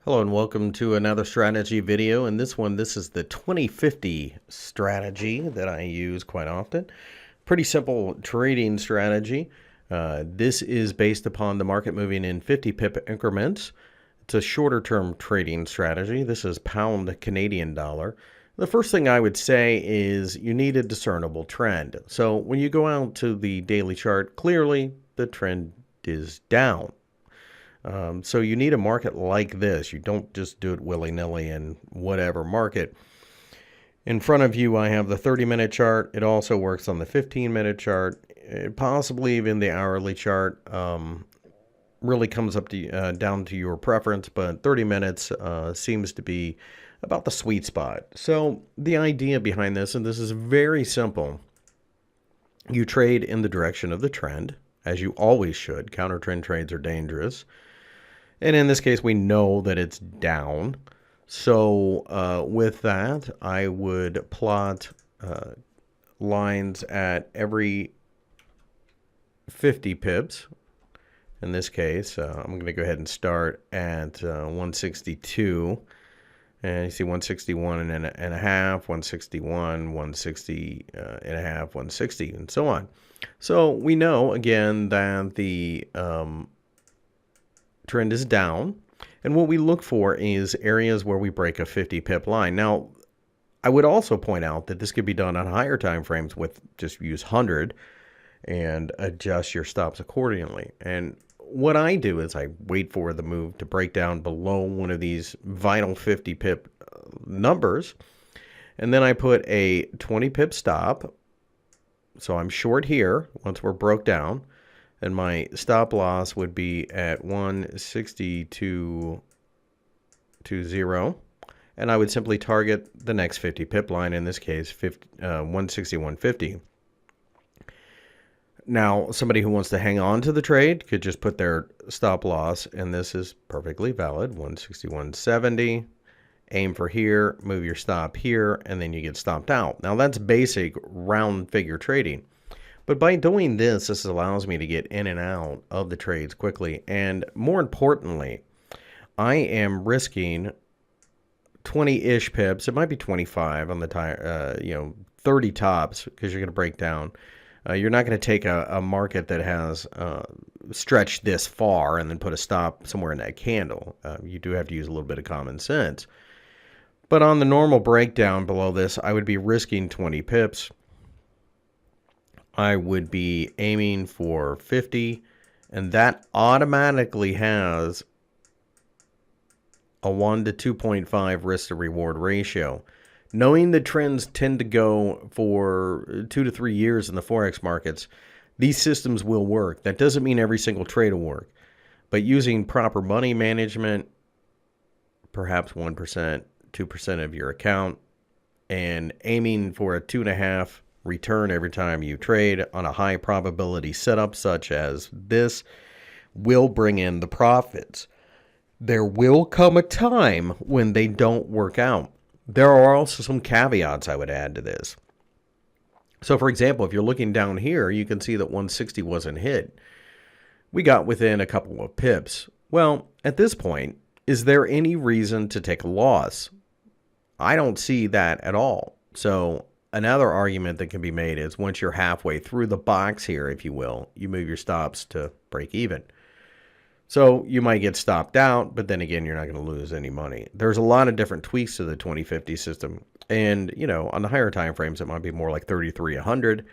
Hello and welcome to another strategy video. In this one, this is the 2050 strategy that I use quite often. Pretty simple trading strategy. This is based upon the market moving in 50 pip increments. It's a shorter term trading strategy. This is pound Canadian dollar. The first thing I would say is you need a discernible trend. So when you go out to the daily chart, clearly the trend is down. So you need a market like this. You don't just do it willy-nilly in whatever market. In front of you, I have the 30-minute chart. It also works on the 15-minute chart, possibly even the hourly chart. Really comes up to down to your preference, but 30 minutes seems to be about the sweet spot. So the idea behind this, and this is very simple, you trade in the direction of the trend, as you always should. Counter trend trades are dangerous. And in this case, we know that it's down. So with that, I would plot lines at every 50 pips. In this case, I'm going to go ahead and start at 162. And you see 161 and a half, 161, 160 and a half, 160, and so on. So we know, again, that the trend is down, and what we look for is areas where we break a 50 pip line. Now, I would also point out that this could be done on higher time frames with just use 100 and adjust your stops accordingly. And what I do is I wait for the move to break down below one of these vital 50 pip numbers, and then I put a 20 pip stop. So I'm short here once we're broke down. And my stop loss would be at 162.20. And I would simply target the next 50 pip line, in this case, 161.50. Now, somebody who wants to hang on to the trade could just put their stop loss, and this is perfectly valid, 161.70. Aim for here, move your stop here, and then you get stopped out. Now, that's basic round figure trading. But by doing this, this allows me to get in and out of the trades quickly. And more importantly, I am risking 20-ish pips. It might be 25 on the tire, 30 tops, because you're going to break down. You're not going to take a market that has stretched this far and then put a stop somewhere in that candle. You do have to use a little bit of common sense. But on the normal breakdown below this, I would be risking 20 pips. I would be aiming for 50, and that automatically has a 1 to 2.5 risk to reward ratio. Knowing the trends tend to go for 2 to 3 years in the Forex markets, these systems will work. That doesn't mean every single trade will work, but using proper money management, perhaps 1%, 2% of your account, and aiming for a 2.5 return every time you trade on a high probability setup such as this will bring in the profits. There will come a time when they don't work out. There are also some caveats I would add to this. So for example, if you're looking down here, you can see that 160 wasn't hit. We got within a couple of pips. Well, at this point, is there any reason to take a loss? I don't see that at all. So another argument that can be made is once you're halfway through the box here, if you will, you move your stops to break even. So you might get stopped out, but then again, you're not going to lose any money. There's a lot of different tweaks to the 2050 system. And, on the higher time frames, it might be more like 3300.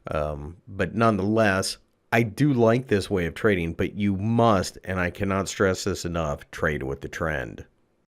But nonetheless, I do like this way of trading, but you must, and I cannot stress this enough, trade with the trend.